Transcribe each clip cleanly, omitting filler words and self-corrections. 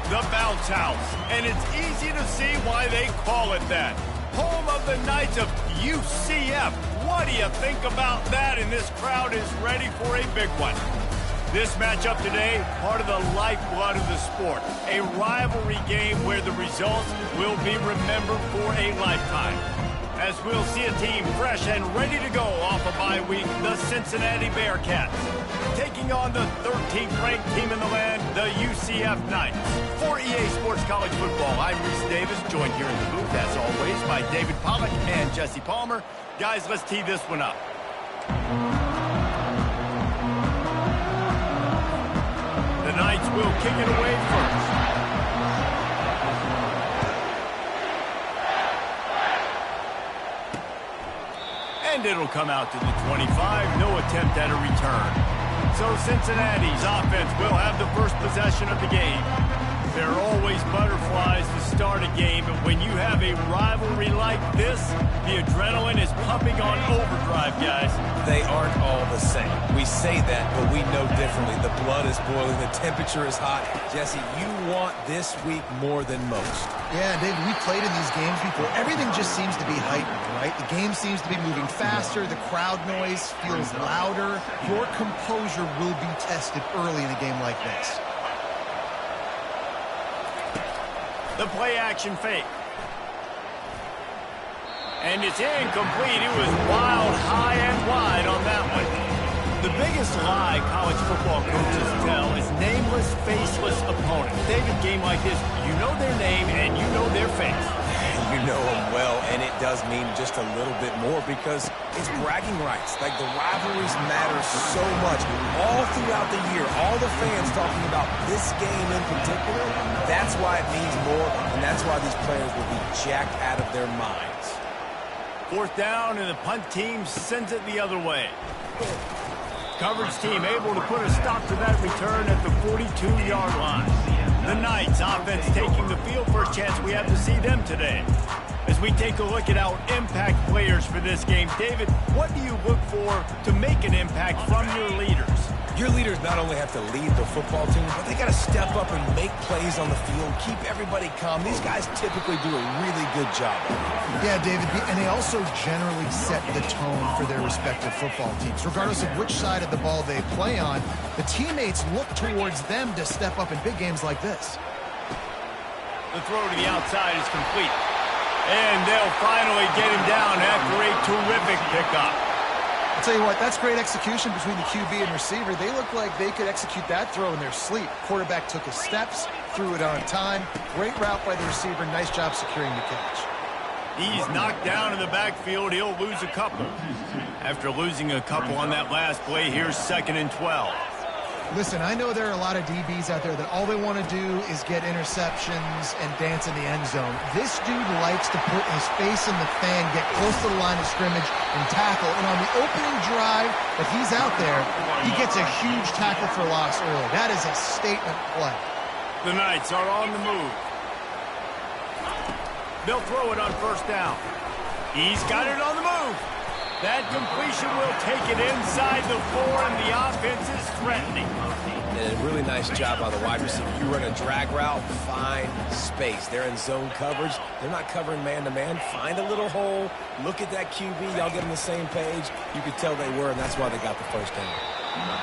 the Bounce House, and it's easy to see why they call it that. Home of the Knights of UCF. What do you think about that? And this crowd is ready for a big one. This matchup today, part of the lifeblood of the sport. A rivalry game where the results will be remembered for a lifetime. As we'll see a team fresh and ready to go off a bye week, the Cincinnati Bearcats. Taking on the 13th ranked team in the land, the UCF Knights. For EA Sports College Football, I'm Reese Davis, joined here in the booth, as always, by David Pollack and Jesse Palmer. Guys, let's tee this one up. The Knights will kick it away first. And it'll come out to the 25. No attempt at a return. So Cincinnati's offense will have the first possession of the game. There are always butterflies to start a game, but when you have a rivalry like this, the adrenaline is pumping on overdrive, guys. They aren't all the same. We say that, but we know differently. The blood is boiling. The temperature is hot. Jesse, you want this week more than most. Yeah, David, we played in these games before. Everything just seems to be heightened, right? The game seems to be moving faster. The crowd noise feels louder. Your composure will be tested early in a game like this. The play action fake. And it's incomplete. It was wild, high and wide on that one. The biggest lie college football coaches tell is nameless, faceless opponents. David, game like this, you know their name and you know their face. You know them well, and it does mean just a little bit more because it's bragging rights. Like, the rivalries matter so much. All throughout the year, all the fans talking about this game in particular, that's why it means more, and that's why these players will be jacked out of their minds. Fourth down, and the punt team sends it the other way. Coverage team able to put a stop to that return at the 42-yard line. The Knights offense taking the field. First chance we have to see them today. As we take a look at our impact players for this game, David, what do you look for to make an impact from your leaders? Your leaders not only have to lead the football team, but they got to step up and make plays on the field, keep everybody calm. These guys typically do a really good job. Yeah, David, and they also generally set the tone for their respective football teams. Regardless of which side of the ball they play on, the teammates look towards them to step up in big games like this. The throw to the outside is complete. And they'll finally get him down after a terrific pickup. I'll tell you what, that's great execution between the QB and receiver. They look like they could execute that throw in their sleep. Quarterback took his steps, threw it on time. Great route by the receiver. Nice job securing the catch. He's knocked down in the backfield. He'll lose a couple. After losing a couple on that last play, here's 2nd and 12. Listen, I know there are a lot of DBs out there that all they want to do is get interceptions and dance in the end zone. This dude likes to put his face in the fan, get close to the line of scrimmage, and tackle. And on the opening drive that he's out there, he gets a huge tackle for loss early. That is a statement play. The Knights are on the move. They'll throw it on first down. He's got it on the move. That completion will take it inside the 4, and the offense is threatening. And a really nice job by the wide receiver. You run a drag route, find space. They're in zone coverage. They're not covering man-to-man. Find a little hole. Look at that QB. Y'all get on the same page. You could tell they were, and that's why they got the first down.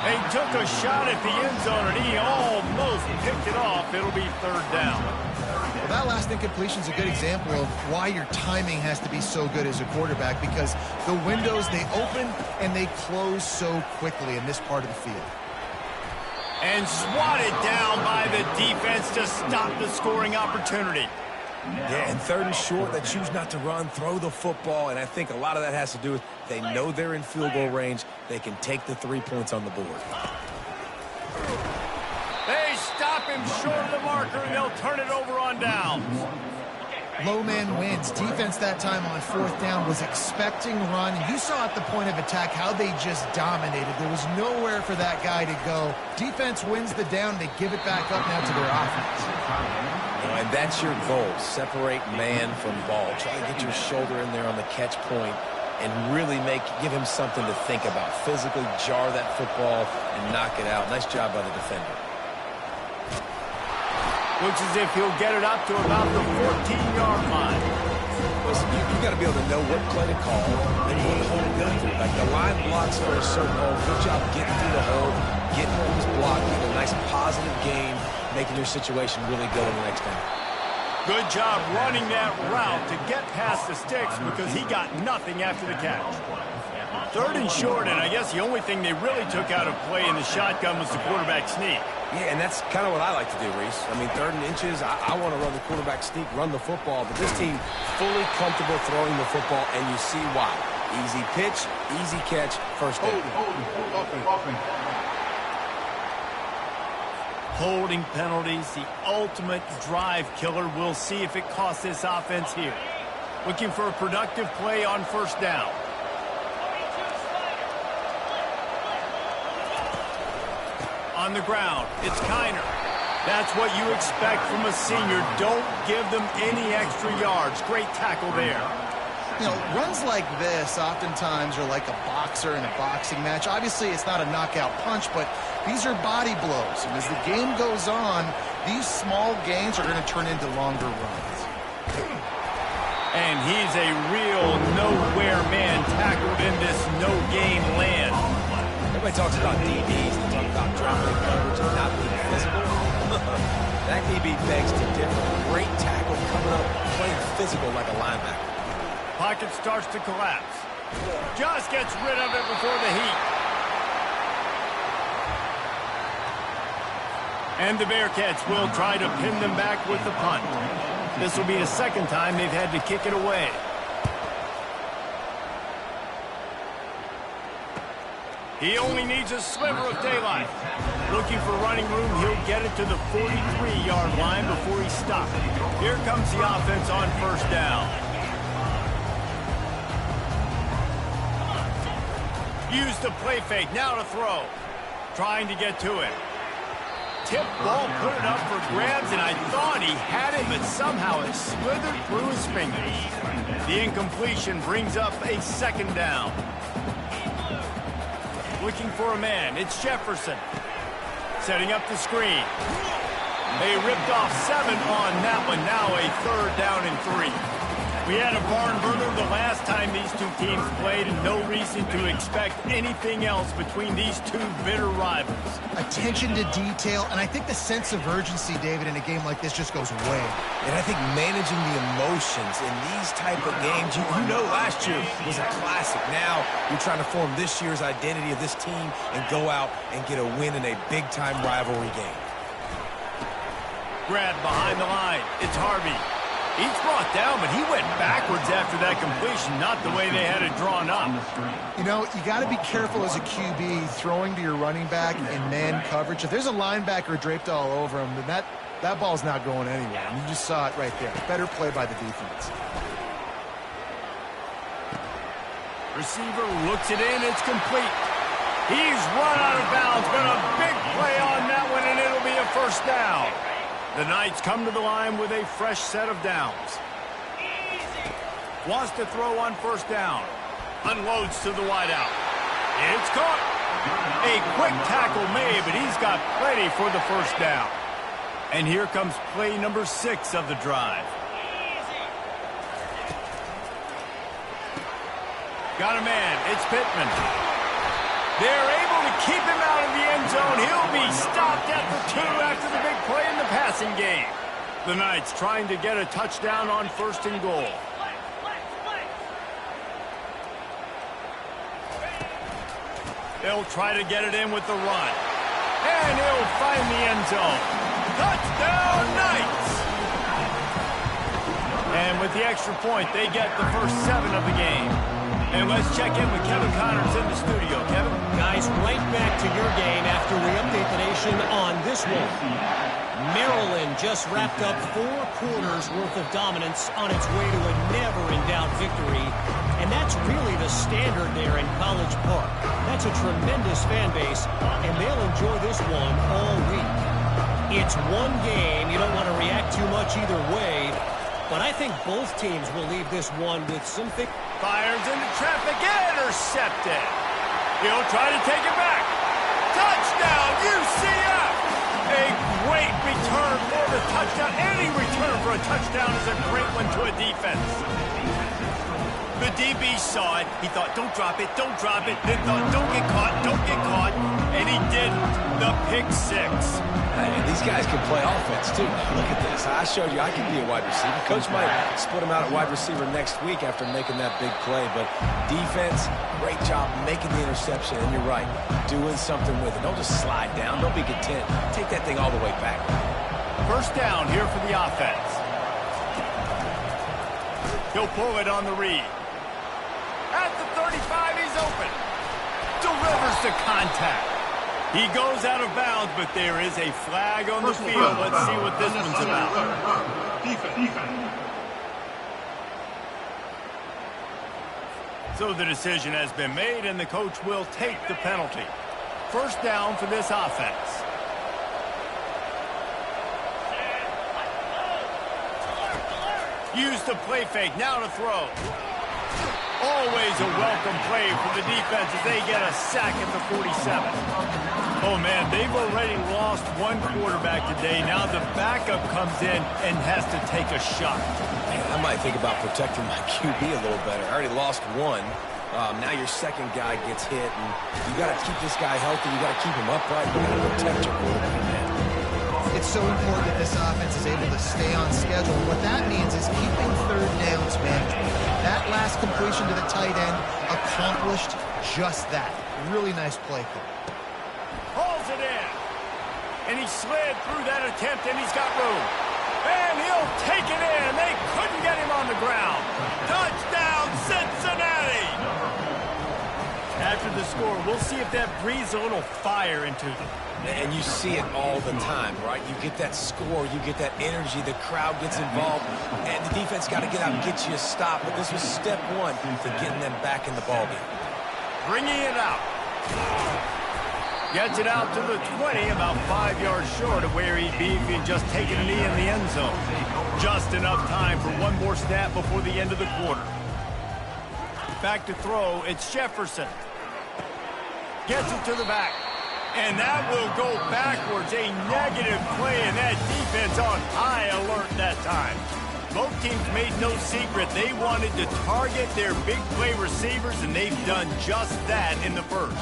They took a shot at the end zone, and he almost picked it off. It'll be 3rd down. Well, that last incompletion is a good example of why your timing has to be so good as a quarterback, because the windows, they open and they close so quickly in this part of the field. And swatted down by the defense to stop the scoring opportunity. Yeah, and 3rd and short, they choose not to run, throw the football, and I think a lot of that has to do with they know they're in field goal range. They can take the 3 points on the board. They stop him short of the marker, and they'll turn it over on downs. Low man wins. Defense that time on 4th down was expecting run. You saw at the point of attack how they just dominated. There was nowhere for that guy to go. Defense wins the down. They give it back up now to their offense. And that's your goal. Separate man from ball. Try to get your shoulder in there on the catch point and really give him something to think about. Physically jar that football and knock it out. Nice job by the defender. Looks as if he'll get it up to about the 14-yard line. Listen, you got to be able to know what play to call and when to hold it good through. Like the line blocks for a certain hole. Good job getting through the hole, getting through this block, getting a nice positive game, making your situation really good on the next down. Good job running that route to get past the sticks because he got nothing after the catch. 3rd and short, and I guess the only thing they really took out of play in the shotgun was the quarterback sneak. Yeah, and that's kind of what I like to do, Reese. I mean, 3rd and inches, I want to run the quarterback sneak, run the football, but this team fully comfortable throwing the football, and you see why. Easy pitch, easy catch, first down. Holding penalties, the ultimate drive killer. We'll see if it costs this offense here. Looking for a productive play on 1st down. On the ground, it's Kiner. That's what you expect from a senior. Don't give them any extra yards. Great tackle there. You know, runs like this oftentimes are like a boxer in a boxing match. Obviously, it's not a knockout punch, but these are body blows. And as the game goes on, these small gains are going to turn into longer runs. And he's a real nowhere man tackled in this no-gain land. Everybody talks about DBs, they talk about dropping coverage and not being physical. That DB begs to differ. Great tackle coming up, playing physical like a linebacker. Pocket starts to collapse. Just gets rid of it before the heat. And the Bearcats will try to pin them back with the punt. This will be the 2nd time they've had to kick it away. He only needs a sliver of daylight. Looking for running room, he'll get it to the 43-yard line before he stops. Here comes the offense on 1st down. Use the play fake, now to throw. Trying to get to it. Tip ball, put it up for grabs, and I thought he had it, but somehow it slithered through his fingers. The incompletion brings up a 2nd down. Looking for a man, it's Jefferson. Setting up the screen. They ripped off 7 on that one, now a 3rd down and 3. We had a barn burner the last time these two teams played, and no reason to expect anything else between these two bitter rivals. Attention to detail, and I think the sense of urgency, David, in a game like this just goes way. And I think managing the emotions in these type of games, you know last year was a classic. Now you're trying to form this year's identity of this team and go out and get a win in a big-time rivalry game. Grab behind the line. It's Harvey. He's brought down, but he went backwards after that completion, not the way they had it drawn up. You know, you got to be careful as a QB throwing to your running back in man coverage. If there's a linebacker draped all over him, then that ball's not going anywhere. And you just saw it right there. Better play by the defense. Receiver looks it in. It's complete. He's run out of bounds, but a big play on that one, and it'll be a 1st down. The Knights come to the line with a fresh set of downs. Wants to throw on 1st down. Unloads to the wideout. It's caught. A quick tackle made, but he's got plenty for the 1st down. And here comes play number 6 of the drive. Got a man. It's Pittman. They're able to keep him out of the end zone. He'll be stopped at the 2 after the big play in the passing game. The Knights trying to get a touchdown on 1st and goal. They'll try to get it in with the run. And he'll find the end zone. Touchdown, Knights! And with the extra point, they get the first 7 of the game. And let's check in with Kevin Connors in the studio. Kevin? Guys, right back to your game after we update the nation on this one. Maryland just wrapped up 4 quarters worth of dominance on its way to a never-in-doubt victory. And that's really the standard there in College Park. That's a tremendous fan base, and they'll enjoy this one all week. It's one game. You don't want to react too much either way. But I think both teams will leave this one with something. Fires into traffic, intercepted. He'll try to take it back. Touchdown, UCF! A great return for the touchdown. touchdown is a great one to a defense. The DB saw it. He thought, don't drop it, don't drop it. Then thought, don't get caught, don't get caught. And he did the pick six. Hey, these guys can play offense, too. Look at this. I showed you I can be a wide receiver. Coach might split him out at wide receiver next week after making that big play. But defense, great job making the interception. And you're right, doing something with it. Don't just slide down. Don't be content. Take that thing all the way back. First down here for the offense. He'll pull it on the read. At the 35, he's open. Delivers the contact. He goes out of bounds, but there is a flag on the field. Let's see what this one's about. So the decision has been made, and the coach will take the penalty. First down for this offense. Use the play fake, now to throw. Always a welcome play for the defense as they get a sack at the 47. Oh, man, they've already lost one quarterback today. Now the backup comes in and has to take a shot. Man, I might think about protecting my QB a little better. I already lost one. Now your second guy gets hit, and you got to keep this guy healthy. You got to keep him upright. You got to protect your quarterback, man. It's so important that this offense is able to stay on schedule. What that means is keeping third downs manageable. That last completion to the tight end accomplished just that. Really nice play call. Hauls it in. And he slid through that attempt, and he's got room. And he'll take it in. They couldn't get him on the ground. Touchdown, Cincinnati! After the score, we'll see if that breathes a little fire into them. And you see it all the time, right? You get that score, you get that energy, the crowd gets involved, and the defense got to get out and get you a stop. But this was step one to getting them back in the ballgame. Bringing it out. Gets it out to the 20, about 5 yards short of where he'd be if he'd just taken a knee in the end zone. Just enough time for one more snap before the end of the quarter. Back to throw, it's Jefferson. Gets it to the back. And that will go backwards. A negative play, and that defense on high alert that time. Both teams made no secret. They wanted to target their big play receivers, and they've done just that in the first.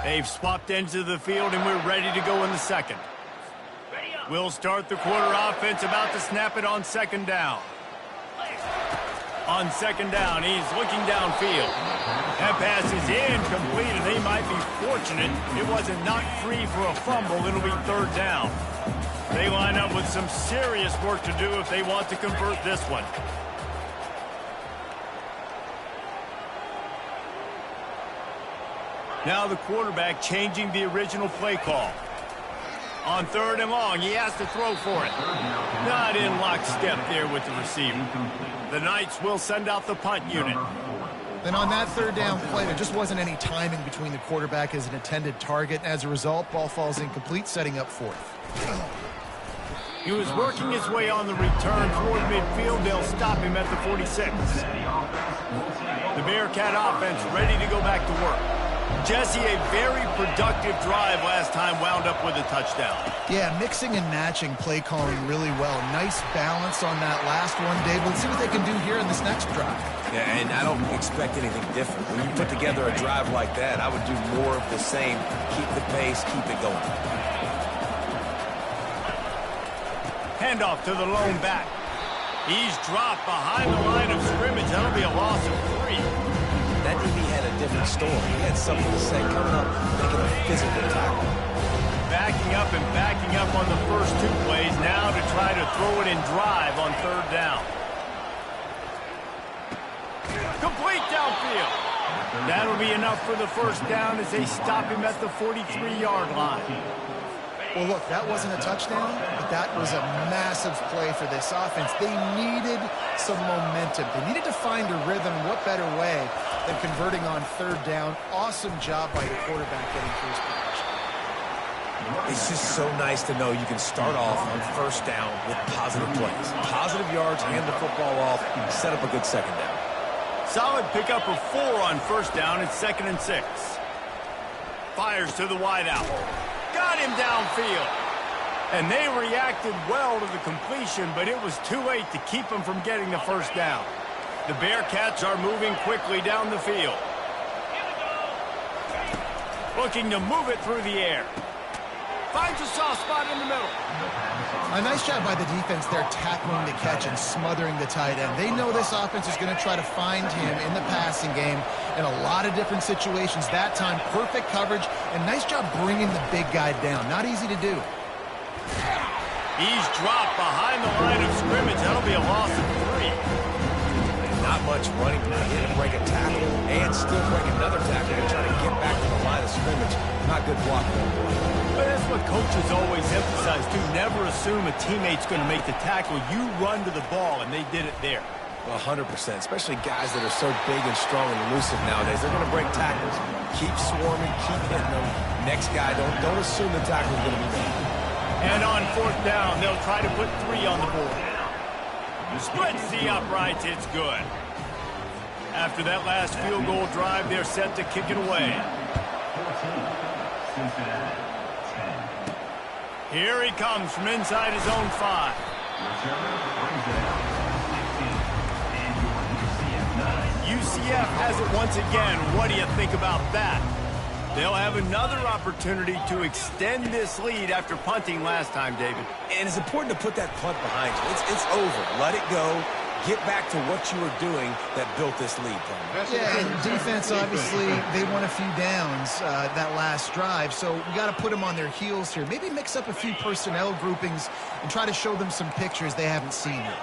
They've swapped ends of the field, and we're ready to go in the second. We'll start the quarter offense, about to snap it on second down. On second down, he's looking downfield. That pass is incomplete, and they might be fortunate it wasn't knocked free for a fumble. It'll be third down. They line up with some serious work to do if they want to convert this one. Now the quarterback changing the original play call. On third and long, he has to throw for it. Not in lockstep there with the receiver. The Knights will send out the punt unit. Then on that third down play, there just wasn't any timing between the quarterback as an intended target. As a result, ball falls incomplete, setting up fourth. He was working his way on the return toward midfield. They'll stop him at the 46. The Bearcat offense ready to go back to work. Jesse, a very productive drive last time, wound up with a touchdown. Yeah, mixing and matching play calling really well. Nice balance on that last one, Dave. Let's see what they can do here in this next drive. Yeah, and I don't expect anything different. When you put together a drive like that, I would do more of the same. Keep the pace, keep it going. Handoff to the lone back. He's dropped behind the line of scrimmage. That'll be a loss of 3. That DB had a different story. He had something to say, coming up, making a physical tackle. Backing up and backing up on the first 2 plays, now to try to throw it and drive on third down. Complete downfield. That'll be enough for the first down as they stop him at the 43-yard line. Well, look, that wasn't a touchdown, but that was a massive play for this offense. They needed some momentum. They needed to find a rhythm. What better way than converting on third down? Awesome job by your quarterback getting through his position. It's just so nice to know you can start off on first down with positive plays. Positive yards, hand the football off, set up a good second down. Solid pickup of 4 on first down. It's 2nd and 6. Fires to the wideout. Got him downfield. And they reacted well to the completion, but it was too late to keep them from getting the first down. The Bearcats are moving quickly down the field. Looking to move it through the air. Finds a soft spot in the middle. A nice job by the defense there tackling the catch and smothering the tight end. They know this offense is going to try to find him in the passing game in a lot of different situations. That time, perfect coverage, and nice job bringing the big guy down. Not easy to do. He's dropped behind the line of scrimmage. That'll be a loss of 3. Not much running. He to break a tackle and still break another tackle to try to get back to the line of scrimmage. Not good blocking. But that's what coaches always emphasize, too. Never assume a teammate's going to make the tackle. You run to the ball, and they did it there. Well, 100%, especially guys that are so big and strong and elusive nowadays. They're going to break tackles. Keep swarming, keep hitting them. Next guy, don't assume the tackle's going to be made. And on 4th down, they'll try to put 3 on the board. Splits the uprights, it's good. After that last field goal drive, they're set to kick it away. Here he comes from inside his own 5. UCF has it once again. What do you think about that? They'll have another opportunity to extend this lead after punting last time, David. And it's important to put that punt behind you. It's over. Let it go. Get back to what you were doing that built this lead. Yeah, and defense, obviously, they won a few downs that last drive, so we got to put them on their heels here. Maybe mix up a few personnel groupings and try to show them some pictures they haven't seen yet.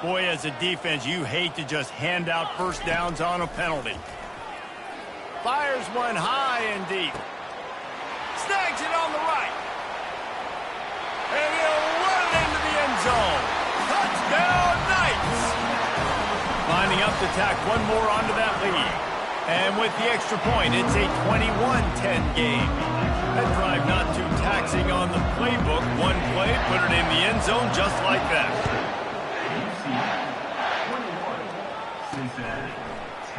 Boy, as a defense, you hate to just hand out first downs on a penalty. Fires one high and deep. Snags it on the right. And he'll run it into the end zone. Touchdown, Knights! Lining up to tack one more onto that lead. And with the extra point, it's a 21-10 game. That drive not too taxing on the playbook. One play, put it in the end zone just like that.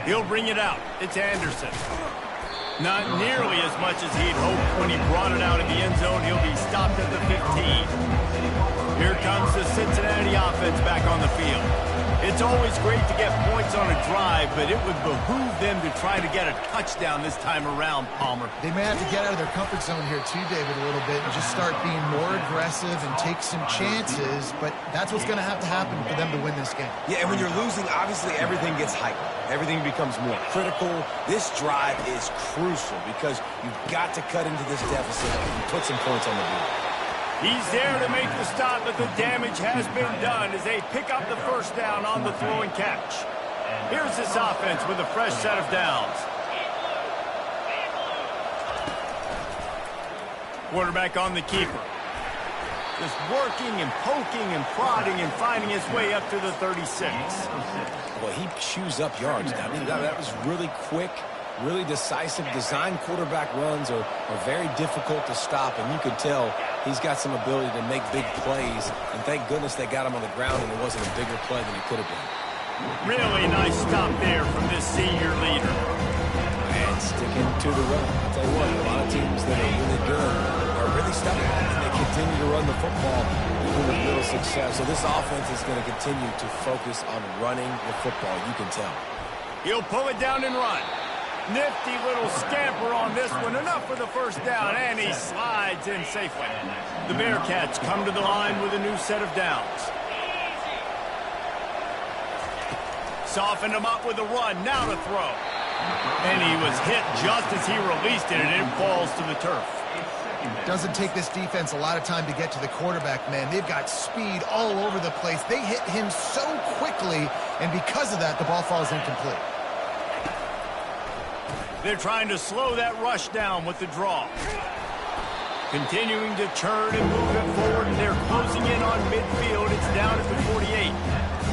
He'll bring it out. It's Anderson. Not nearly as much as he'd hoped when he brought it out in the end zone. He'll be stopped at the 15. Here comes the Cincinnati offense back on the field. It's always great to get points on a drive, but it would behoove them to try to get a touchdown this time around, Palmer. They may have to get out of their comfort zone here too, David, a little bit and just start being more aggressive and take some chances, but that's what's going to happen for them to win this game. Yeah, and when you're losing, obviously everything gets heightened. Everything becomes more critical. This drive is crucial because you've got to cut into this deficit and put some points on the board. He's there to make the stop, but the damage has been done as they pick up the first down on the throw and catch. Here's this offense with a fresh set of downs. Quarterback on the keeper. Just working and poking and prodding and finding his way up to the 36. Well, he chews up yards. I mean, that was really quick, really decisive. Design quarterback runs are very difficult to stop, and you could tell he's got some ability to make big plays. And thank goodness they got him on the ground and it wasn't a bigger play than it could have been. Really nice stop there from this senior leader. And sticking to the run. I'll tell you what, a lot of teams that are really good are really stubborn, and they continue to run the football even with little success. So this offense is going to continue to focus on running the football, you can tell. He'll pull it down and run. Nifty little scamper on this one. Enough for the first down, and he slides in safely. The Bearcats come to the line with a new set of downs. Softened him up with a run. Now to throw. And he was hit just as he released it, and it falls to the turf. Doesn't take this defense a lot of time to get to the quarterback, man. They've got speed all over the place. They hit him so quickly, and because of that, the ball falls incomplete. They're trying to slow that rush down with the draw. Continuing to churn and move it forward, and they're closing in on midfield. It's down at the 48.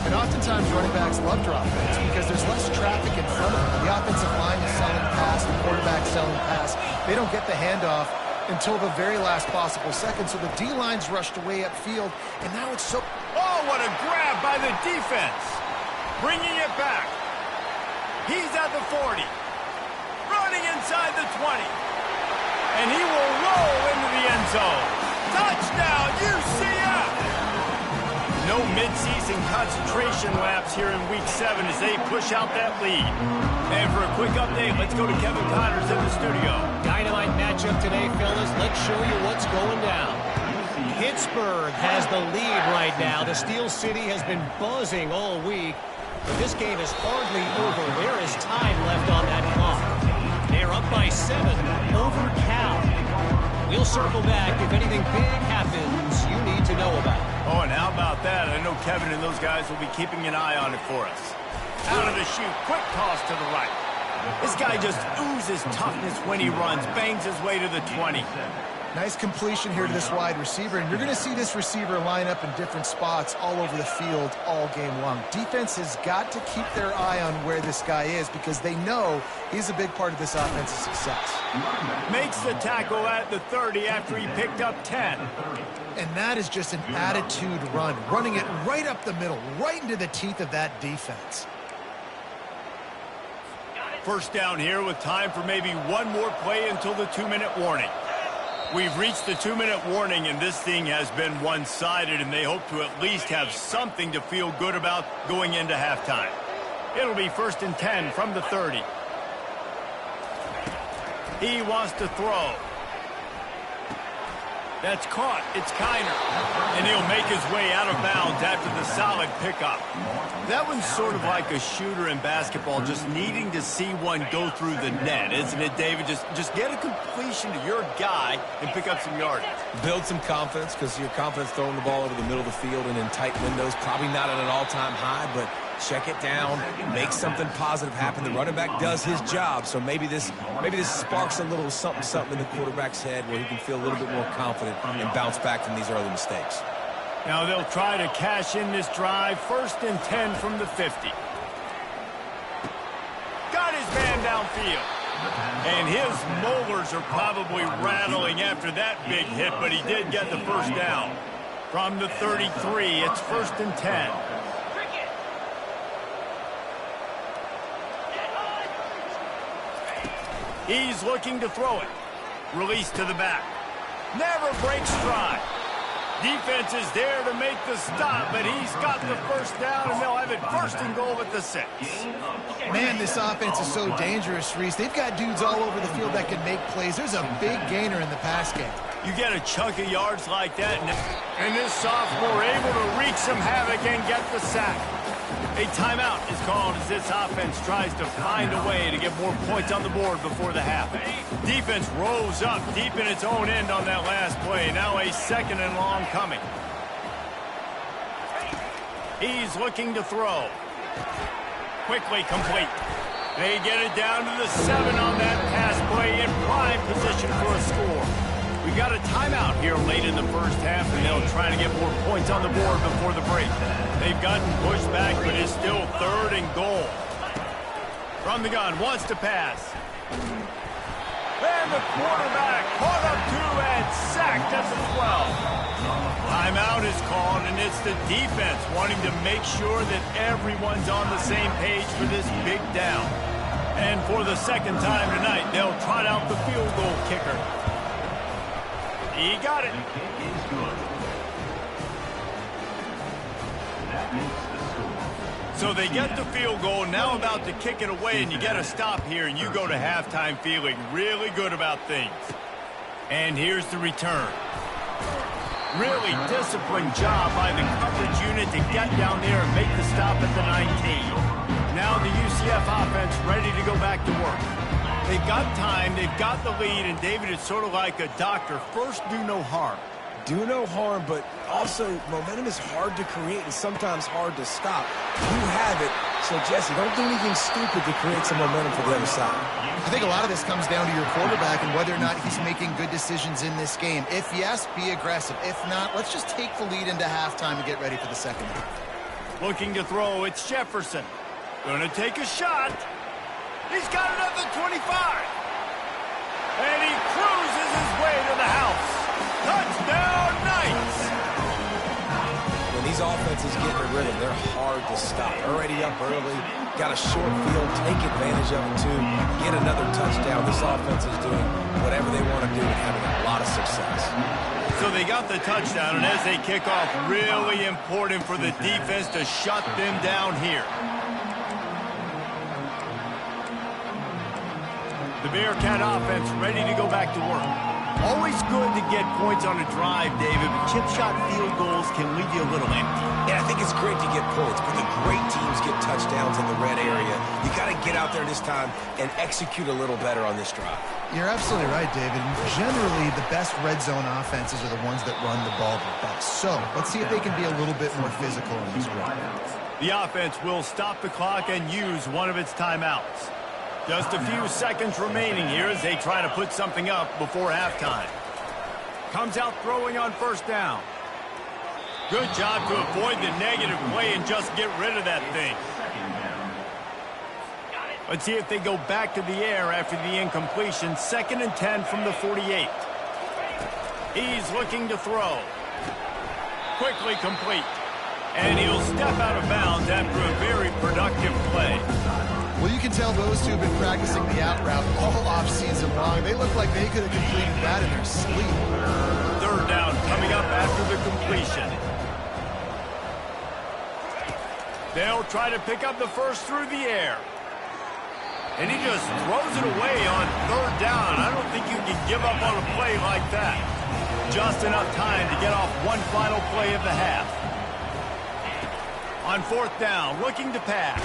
And oftentimes running backs love drop backs because there's less traffic in front of them. The offensive line is selling pass, the quarterback's selling pass. They don't get the handoff until the very last possible second, so the D-line's rushed away upfield, and now it's so... Oh, what a grab by the defense. Bringing it back. He's at the 40. Running inside the 20. And he will roll into the end zone. Touchdown, UCF! No mid-season concentration laps here in Week 7 as they push out that lead. And for a quick update, let's go to Kevin Connors in the studio. Dynamite matchup today, fellas. Let's show you what's going down. Pittsburgh has the lead right now. The Steel City has been buzzing all week, but this game is hardly over. There is time left on that clock. They're up by 7 over Cal. We'll circle back if anything big happens you need to know about. Oh, and how about that? I know Kevin and those guys will be keeping an eye on it for us. Out of the chute, quick toss to the right. This guy just oozes toughness when he runs, bangs his way to the 20. Nice completion here to this wide receiver, and you're going to see this receiver line up in different spots all over the field all game long. Defense has got to keep their eye on where this guy is because they know he's a big part of this offense's success. Makes the tackle at the 30 after he picked up 10. And that is just an attitude run, running it right up the middle, right into the teeth of that defense. First down here with time for maybe one more play until the 2-minute warning. We've reached the 2-minute warning, and this thing has been one-sided, and they hope to at least have something to feel good about going into halftime. It'll be 1st and 10 from the 30. He wants to throw. That's caught. It's Kiner. And he'll make his way out of bounds after the solid pickup. That one's sort of like a shooter in basketball, just needing to see one go through the net, isn't it, David? Just get a completion to your guy and pick up some yardage. Build some confidence because your confidence throwing the ball over the middle of the field and in tight windows, probably not at an all-time high, but check it down, make something positive happen. The running back does his job, so maybe this sparks a little something in the quarterback's head where he can feel a little bit more confident and bounce back from these early mistakes. Now they'll try to cash in this drive. 1st and 10 from the 50. Got his man downfield. And his molars are probably rattling after that big hit, but he did get the first down. From the 33, it's 1st and 10. He's looking to throw it. Release to the back. Never breaks stride. Defense is there to make the stop, but he's got the first down, and they'll have it 1st and goal at the 6. Man, this offense is so dangerous, Reese. They've got dudes all over the field that can make plays. There's a big gainer in the pass game. You get a chunk of yards like that, and this sophomore able to wreak some havoc and get the sack. A timeout is called as this offense tries to find a way to get more points on the board before the half. Defense rose up deep in its own end on that last play. Now a 2nd and long coming. He's looking to throw. Quickly complete. They get it down to the 7 on that pass play in prime position for a score. We got a timeout here late in the first half, and they'll try to get more points on the board before the break. They've gotten pushed back, but it's still 3rd and goal. From the gun, wants to pass. And the quarterback caught up to and sacked at the 12. Timeout is called, and it's the defense wanting to make sure that everyone's on the same page for this big down. And for the 2nd time tonight, they'll trot out the field goal kicker. He got it. So they get the field goal, now about to kick it away, and you get a stop here, and you go to halftime feeling really good about things. And here's the return. Really disciplined job by the coverage unit to get down there and make the stop at the 19. Now the UCF offense ready to go back to work. They've got time, they've got the lead, and David, it's sort of like a doctor. First, do no harm. Do no harm, but also momentum is hard to create and sometimes hard to stop. You have it, so Jesse, don't do anything stupid to create some momentum for the other side. I think a lot of this comes down to your quarterback and whether or not he's making good decisions in this game. If yes, be aggressive. If not, let's just take the lead into halftime and get ready for the 2nd half. Looking to throw, it's Jefferson. Gonna take a shot. He's got it at the 25. And he cruises his way to the house. Touchdown, Knights! When these offenses get in a rhythm, they're hard to stop. Already up early, got a short field, take advantage of it too, get another touchdown. This offense is doing whatever they want to do and having a lot of success. So they got the touchdown, and as they kick off, really important for the defense to shut them down here. The Bearcat offense ready to go back to work. Always good to get points on a drive, David, but chip shot field goals can leave you a little empty. Yeah, I think it's great to get points, but the great teams get touchdowns in the red area. You got to get out there this time and execute a little better on this drive. You're absolutely right, David. Generally, the best red zone offenses are the ones that run the ball the best. So let's see if they can be a little bit more physical in this drive. The offense will stop the clock and use one of its timeouts. Just a few seconds remaining here as they try to put something up before halftime. Comes out throwing on first down. Good job to avoid the negative play and just get rid of that thing. Let's see if they go back to the air after the incompletion. 2nd and 10 from the 48. He's looking to throw. Quickly complete. And he'll step out of bounds after a very productive play. Well, you can tell those two have been practicing the out route all offseason long. They look like they could have completed that in their sleep. 3rd down coming up after the completion. They'll try to pick up the first through the air. And he just throws it away on 3rd down. I don't think you can give up on a play like that. Just enough time to get off one final play of the half. On 4th down, looking to pass.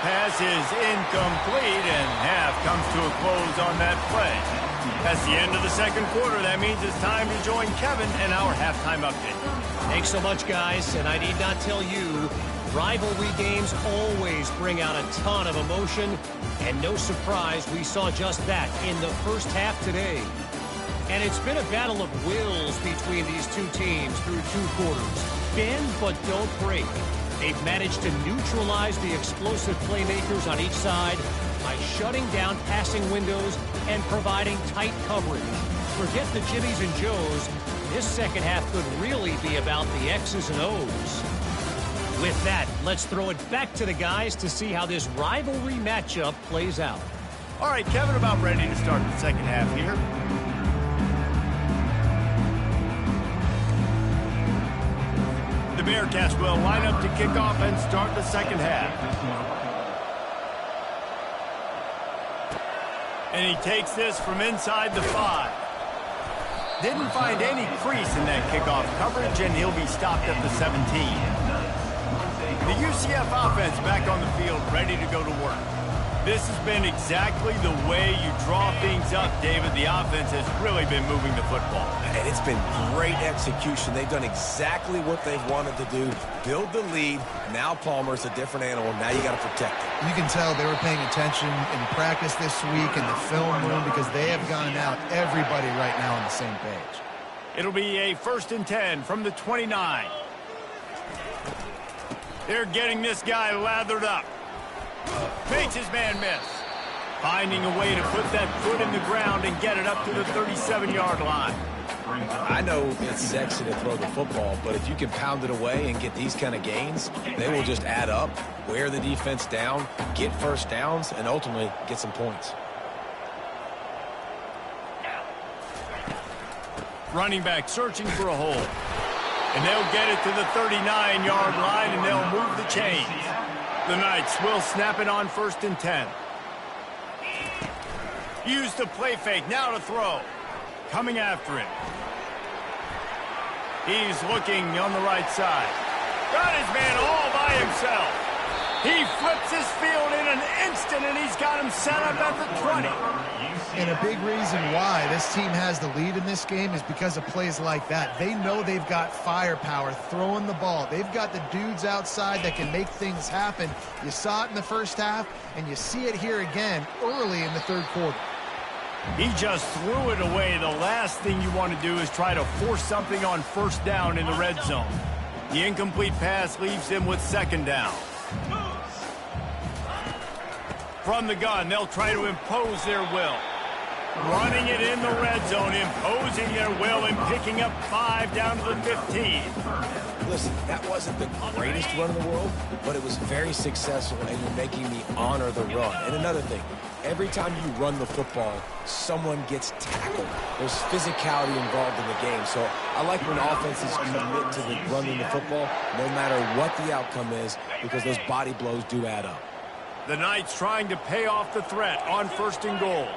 Pass is incomplete, and half comes to a close on that play. That's the end of the 2nd quarter. That means it's time to join Kevin and our halftime update. Thanks so much, guys. And I need not tell you, rivalry games always bring out a ton of emotion. And no surprise, we saw just that in the first half today. And it's been a battle of wills between these two teams through 2 quarters. Bend but don't break. They've managed to neutralize the explosive playmakers on each side by shutting down passing windows and providing tight coverage. Forget the Jimmies and Joes. This second half could really be about the X's and O's. With that, let's throw it back to the guys to see how this rivalry matchup plays out. All right, Kevin, about ready to start the second half here. The Bearcats will line up to kick off and start the second half. And he takes this from inside the 5. Didn't find any crease in that kickoff coverage, and he'll be stopped at the 17. The UCF offense back on the field, ready to go to work. This has been exactly the way you draw things up, David. The offense has really been moving the football. And it's been great execution. They've done exactly what they've wanted to do. Build the lead. Now Palmer's a different animal. Now you got to protect it. You can tell they were paying attention in practice this week in the film room because they have gotten out everybody right now on the same page. It'll be a 1st and 10 from the 29. They're getting this guy lathered up. Makes his man miss. Finding a way to put that foot in the ground and get it up to the 37-yard line. I know it's sexy to throw the football, but if you can pound it away and get these kind of gains, they will just add up, wear the defense down, get first downs, and ultimately get some points. Running back searching for a hole. And they'll get it to the 39-yard line, and they'll move the chains. The Knights will snap it on 1st and 10. Use the play fake, now to throw. Coming after him. He's looking on the right side. Got his man all by himself. He flips his field in an instant, and he's got him set up at the 20. And a big reason why this team has the lead in this game is because of plays like that. They know they've got firepower throwing the ball. They've got the dudes outside that can make things happen. You saw it in the first half, and you see it here again early in the 3rd quarter. He just threw it away. The last thing you want to do is try to force something on 1st down in the red zone. The incomplete pass leaves him with 2nd down. From the gun, they'll try to impose their will. Running it in the red zone, imposing their will and picking up 5 down to the 15. Listen, that wasn't the greatest run in the world, but it was very successful, and you're making me honor the run. And another thing, Every time you run the football, someone gets tackled. There's physicality involved in the game. So I like when offenses commit to running the football, no matter what the outcome is, because those body blows do add up. The Knights trying to pay off the threat on 1st and goal.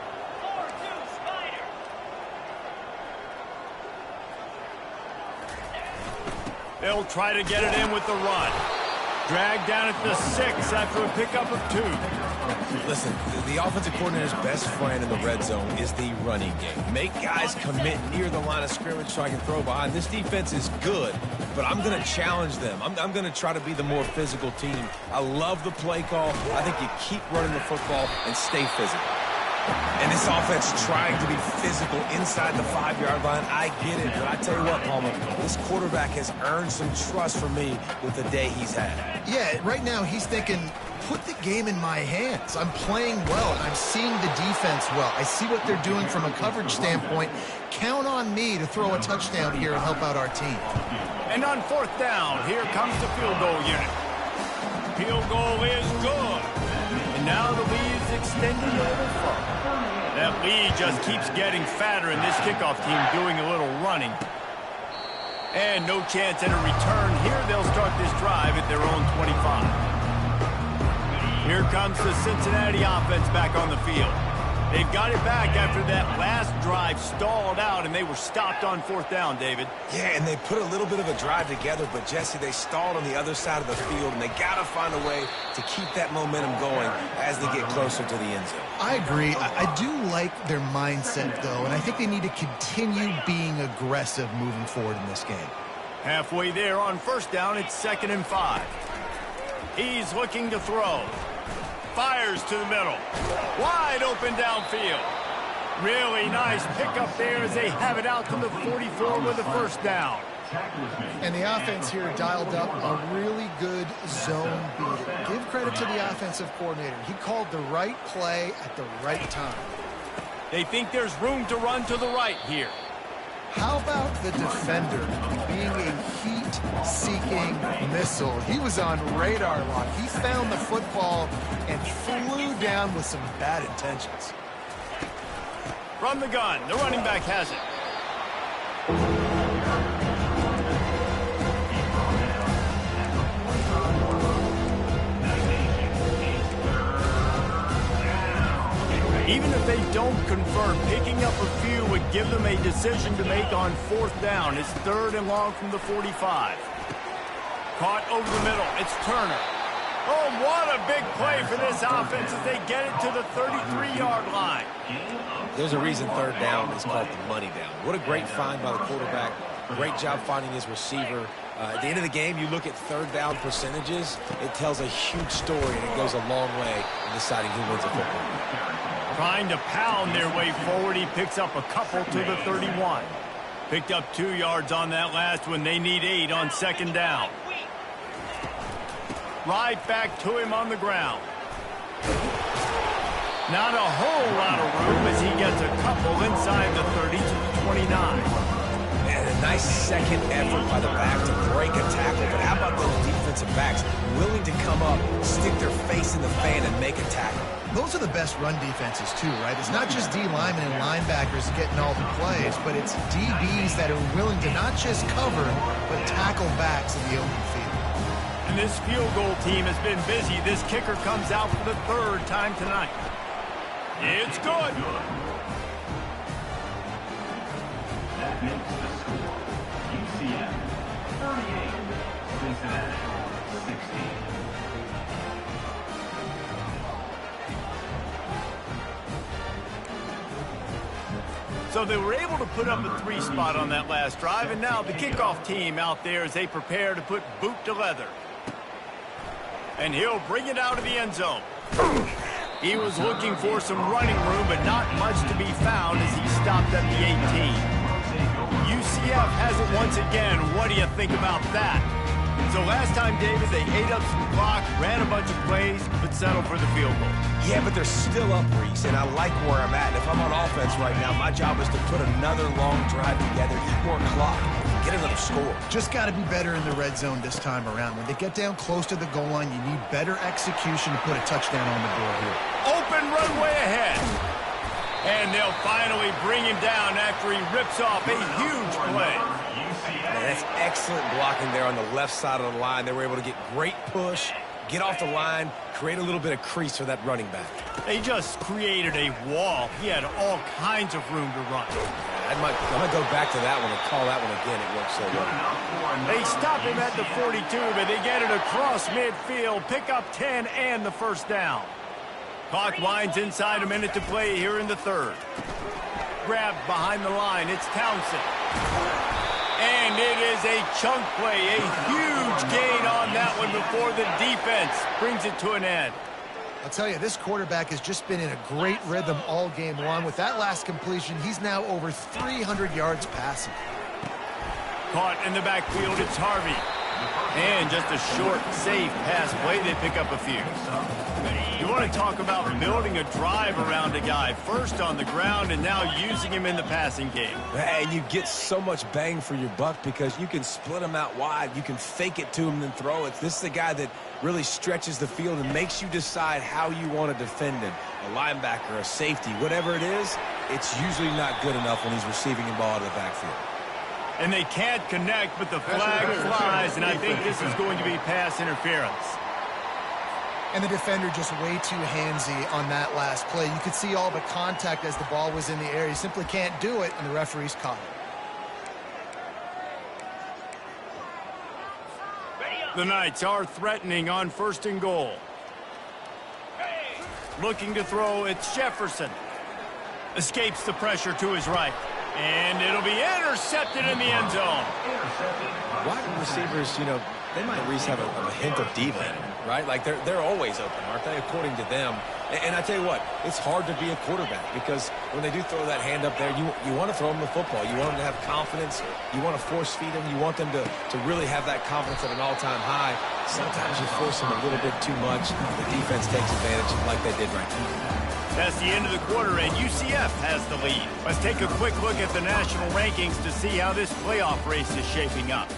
They'll try to get it in with the run. Dragged down at the 6 after a pickup of 2. Listen, the offensive coordinator's best friend in the red zone is the running game. Make guys commit near the line of scrimmage so I can throw behind. This defense is good, but I'm going to challenge them. I'm going to try to be the more physical team. I love the play call. I think you keep running the football and stay physical. And this offense trying to be physical inside the 5-yard line. I get it, but I tell you what, Palmer, this quarterback has earned some trust from me with the day he's had. Yeah, right now he's thinking, put the game in my hands. I'm playing well. I'm seeing the defense well. I see what they're doing from a coverage standpoint. Count on me to throw a touchdown here and help out our team. And on 4th down, here comes the field goal unit. Field goal is good. And now the lead is extended a little further. That lead just keeps getting fatter, and this kickoff team doing a little running. And no chance at a return here. They'll start this drive at their own 25. Here comes the Cincinnati offense back on the field. They've got it back after that last drive stalled out, and they were stopped on 4th down, David. Yeah, and they put a little bit of a drive together, but, Jesse, they stalled on the other side of the field, and they got to find a way to keep that momentum going as they get closer to the end zone. I agree. I do like their mindset, though, and I think they need to continue being aggressive moving forward in this game. Halfway there on 1st down, it's 2nd and 5. He's looking to throw. Fires to the middle. Wide open downfield. Really nice pickup there as they have it out to the 44 with a 1st down. And the offense here dialed up a really good zone beat. Give credit to the offensive coordinator. He called the right play at the right time. They think there's room to run to the right here. How about the defender being a heat-seeking missile? He was on radar lock. He found the football and flew down with some bad intentions. From the gun, the running back has it. Even if they don't convert, picking up a few would give them a decision to make on 4th down. It's 3rd and long from the 45. Caught over the middle. It's Turner. Oh, what a big play for this offense as they get it to the 33-yard line. There's a reason 3rd down is called the money down. What a great find by the quarterback. Great job finding his receiver. At the end of the game, you look at 3rd down percentages. It tells a huge story, and it goes a long way in deciding who wins a football. Trying to pound their way forward. He picks up a couple to the 31. Picked up 2 yards on that last one. They need 8 on 2nd down. Right back to him on the ground. Not a whole lot of room as he gets a couple inside the 30 to the 29. And a nice second effort by the back to break a tackle. But how about those defensive backs willing to come up, stick their face in the fan, and make a tackle? Those are the best run defenses, too, right? It's not just D linemen and linebackers getting all the plays, but it's DBs that are willing to not just cover, but tackle backs in the open field. And this field goal team has been busy. This kicker comes out for the 3rd time tonight. It's good. That makes the score UCF 38, Cincinnati 16. So they were able to put up a 3 spot on that last drive, and now the kickoff team out there as they prepare to put boot to leather. And he'll bring it out of the end zone. He was looking for some running room, but not much to be found as he stopped at the 18. UCF has it once again. What do you think about that? So last time, David, they ate up some clock, ran a bunch of plays, but settled for the field goal. Yeah, but they're still up, Reese, and I like where I'm at. And if I'm on offense right now, my job is to put another long drive together, eat more clock. get another score. Just got to be better in the red zone this time around. When they get down close to the goal line, you need better execution to put a touchdown on the board here. Open runway ahead. And they'll finally bring him down after he rips off a huge play. Man, that's excellent blocking there on the left side of the line. They were able to get great push, get off the line, create a little bit of crease for that running back. They just created a wall. He had all kinds of room to run. I might go back to that one and call that one again. It worked so well. They stop him at the 42, but they get it across midfield, pick up 10 and the first down. Clock winds inside, a minute to play here in the third. Grabbed behind the line, it's Townsend. And it is a chunk play, a huge gain on that one before the defense brings it to an end. I'll tell you, this quarterback has just been in a great rhythm all game long. With that last completion, he's now over 300 yards passing. Caught in the backfield, it's Harvey. And just a short, safe pass play, they pick up a few. You want to talk about building a drive around a guy. First on the ground and now using him in the passing game. And you get so much bang for your buck because you can split him out wide. You can fake it to him and throw it. This is a guy that really stretches the field and makes you decide how you want to defend him. A linebacker, a safety, whatever it is, it's usually not good enough when he's receiving the ball out of the backfield. And they can't connect, but the flag flies, and I think this is going to be pass interference. And the defender just way too handsy on that last play. You could see all the contact as the ball was in the air. He simply can't do it, and the referee's caught it. The Knights are threatening on 1st and goal. Looking to throw, it's Jefferson. Escapes the pressure to his right. And it'll be intercepted in the end zone. Wide receivers, you know, they might at least have a hint of diva in them, right? Like they're always open, aren't they, according to them? And I tell you what, it's hard to be a quarterback because when they do throw that hand up there, you want to throw them the football. You want them to have confidence. You want to force feed them. You want them to really have that confidence at an all-time high. Sometimes you force them a little bit too much. The defense takes advantage like they did right now. That's the end of the quarter, and UCF has the lead. Let's take a quick look at the national rankings to see how this playoff race is shaping up.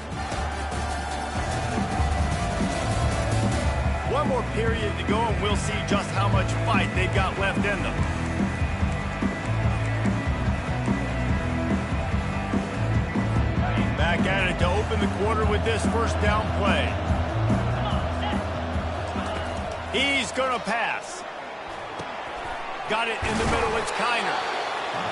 One more period to go, and we'll see just how much fight they've got left in them. Back at it to open the quarter with this first down play. He's going to pass. Got it in the middle, it's Kiner.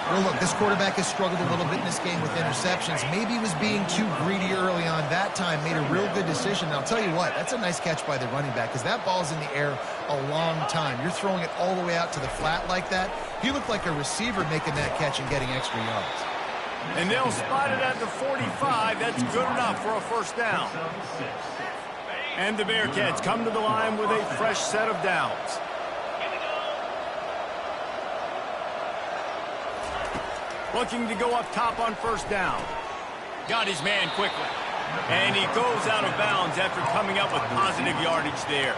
Well, look, this quarterback has struggled a little bit in this game with interceptions. Maybe he was being too greedy early on. That time made a real good decision. And I'll tell you what, that's a nice catch by the running back because that ball's in the air a long time. You're throwing it all the way out to the flat like that. He looked like a receiver making that catch and getting extra yards. And they'll spot it at the 45. That's good enough for a first down. And the Bearcats come to the line with a fresh set of downs. Looking to go up top on first down. Got his man quickly. And he goes out of bounds after coming up with positive yardage there.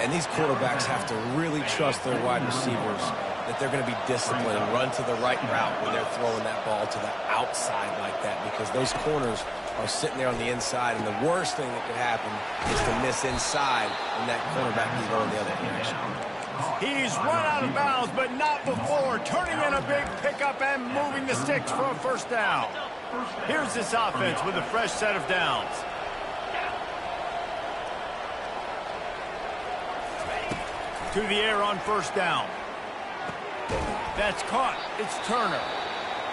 And these quarterbacks have to really trust their wide receivers that they're going to be disciplined and run to the right route when they're throwing that ball to the outside like that because those corners are sitting there on the inside, and the worst thing that could happen is to miss inside and that cornerback is going the other direction. He's run out of bounds, but not before. Turning in a big pickup and moving the sticks for a first down. Here's this offense with a fresh set of downs. To the air on first down. That's caught. It's Turner.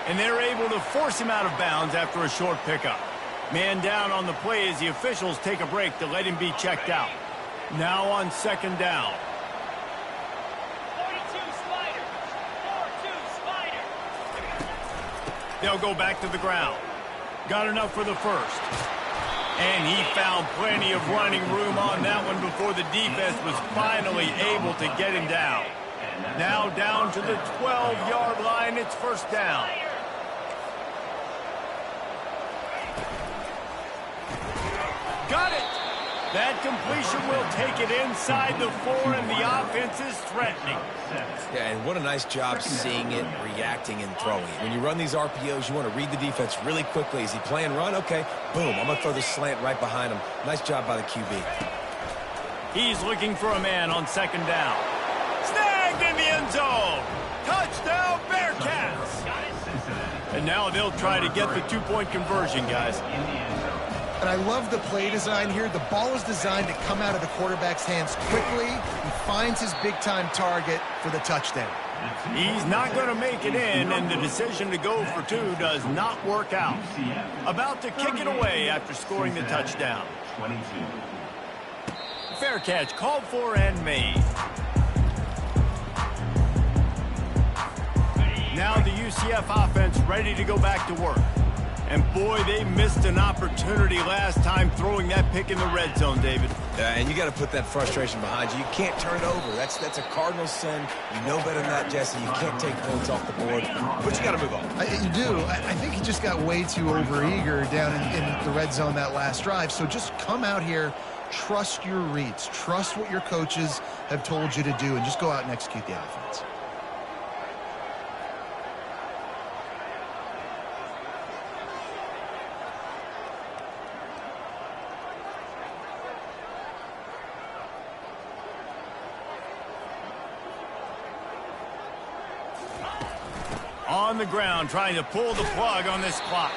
And they're able to force him out of bounds after a short pickup. Man down on the play as the officials take a break to let him be checked out. Now on second down. They'll go back to the ground. Got enough for the first. And he found plenty of running room on that one before the defense was finally able to get him down. Now down to the 12-yard line. It's first down. Got it. That completion will take it inside the 4, and the offense is threatening. Yeah, and what a nice job seeing it, reacting, and throwing it. When you run these RPOs, you want to read the defense really quickly. Is he playing run? Okay, boom, I'm going to throw the slant right behind him. Nice job by the QB. He's looking for a man on second down. Snagged in the end zone. Touchdown, Bearcats. And now they'll try to get the two-point conversion, guys. And I love the play design here. The ball is designed to come out of the quarterback's hands quickly. He finds his big-time target for the touchdown. He's not going to make it in, and the decision to go for 2 does not work out. About to kick it away after scoring the touchdown. Fair catch, called for and made. Now the UCF offense ready to go back to work. And boy, they missed an opportunity last time throwing that pick in the red zone, David. And you got to put that frustration behind you. You can't turn it over. That's a cardinal sin. You know better than that, Jesse. You can't take points off the board, but you got to move on. You do. I think he just got way too overeager down in the red zone that last drive. So just come out here, trust your reads, trust what your coaches have told you to do, and just go out and execute the offense. On the ground, trying to pull the plug on this clock.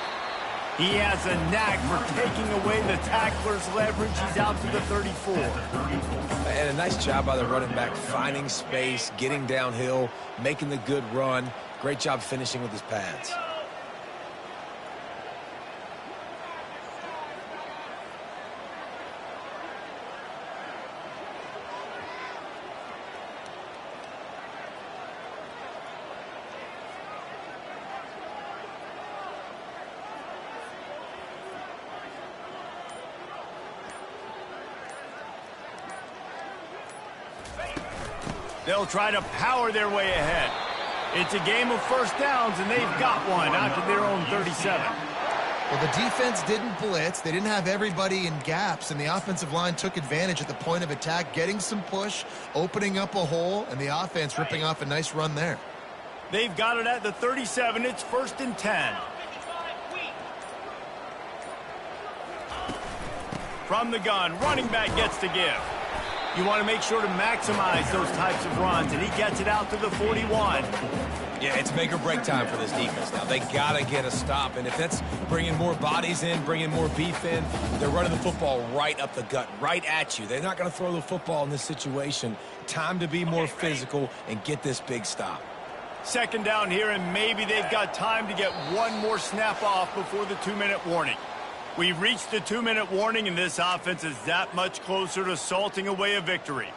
He has a knack for taking away the tackler's leverage. He's out to the 34. And a nice job by the running back, finding space, getting downhill, making the good run. Great job finishing with his pads. They'll try to power their way ahead. It's a game of first downs, and they've got one out to their own 37. Well, the defense didn't blitz. They didn't have everybody in gaps, and the offensive line took advantage at the point of attack, getting some push, opening up a hole, and the offense ripping off a nice run there. They've got it at the 37. It's 1st and 10. From the gun, running back gets to give. You want to make sure to maximize those types of runs, and he gets it out to the 41. Yeah, it's make or break time for this defense now. They got to get a stop, and if that's bringing more bodies in, bringing more beef in, they're running the football right up the gut, right at you. They're not going to throw the football in this situation. Time to be more physical and get this big stop. Second down here, and maybe they've got time to get one more snap off before the 2-minute warning. We've reached the 2-minute warning, and this offense is that much closer to salting away a victory.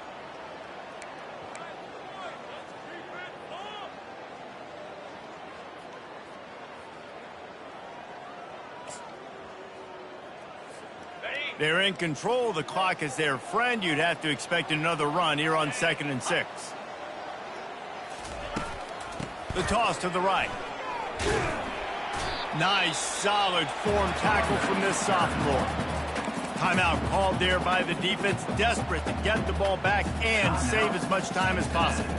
They're in control. The clock is their friend. You'd have to expect another run here on 2nd and 6. The toss to the right. Nice, solid form tackle from this sophomore. Timeout called there by the defense, desperate to get the ball back and save as much time as possible.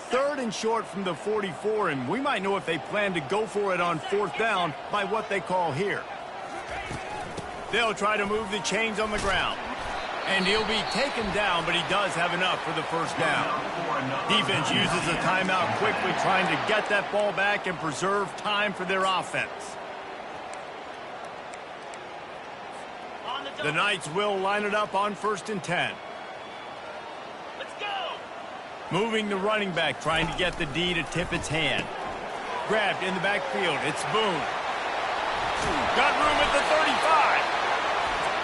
Third and short from the 44, and we might know if they plan to go for it on 4th down by what they call here. They'll try to move the chains on the ground. And he'll be taken down, but he does have enough for the 1st down. Defense uses a timeout quickly, trying to get that ball back and preserve time for their offense. The Knights will line it up on 1st and 10. Let's go! Moving the running back, trying to get the D to tip its hand. Grabbed in the backfield. It's Boone. Got room at the 35.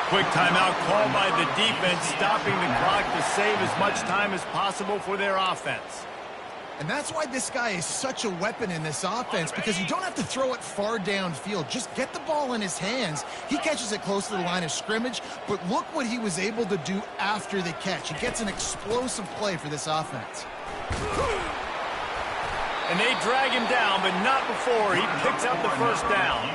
Quick timeout called by the defense, stopping the clock to save as much time as possible for their offense. And that's why this guy is such a weapon in this offense, because you don't have to throw it far downfield. Just get the ball in his hands. He catches it close to the line of scrimmage, but look what he was able to do after the catch. He gets an explosive play for this offense. And they drag him down, but not before he picks up the first down.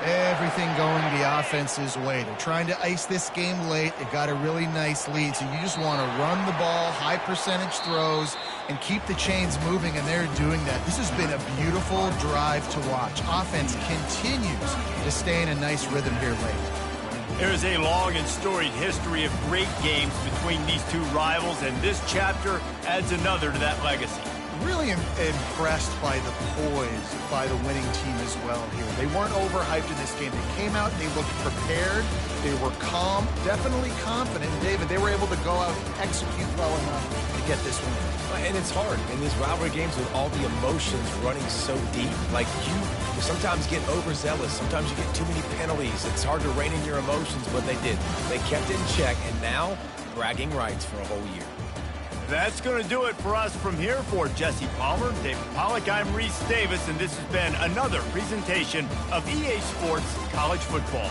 Everything going the offense's way. They're trying to ice this game late. They got a really nice lead, so you just want to run the ball, high percentage throws, and keep the chains moving, and they're doing that. This has been a beautiful drive to watch. Offense continues to stay in a nice rhythm here late. There is a long and storied history of great games between these two rivals, and this chapter adds another to that legacy. Really impressed by the poise by the winning team as well here. They weren't overhyped in this game. They came out, they looked prepared, they were calm, definitely confident. And David, they were able to go out and execute well enough to get this win. And it's hard in these rivalry games with all the emotions running so deep. Like, you sometimes get overzealous. Sometimes you get too many penalties. It's hard to rein in your emotions, but they did. They kept it in check, and now bragging rights for a whole year. That's going to do it for us from here. For Jesse Palmer, David Pollack, I'm Reese Davis, and this has been another presentation of EA Sports College Football.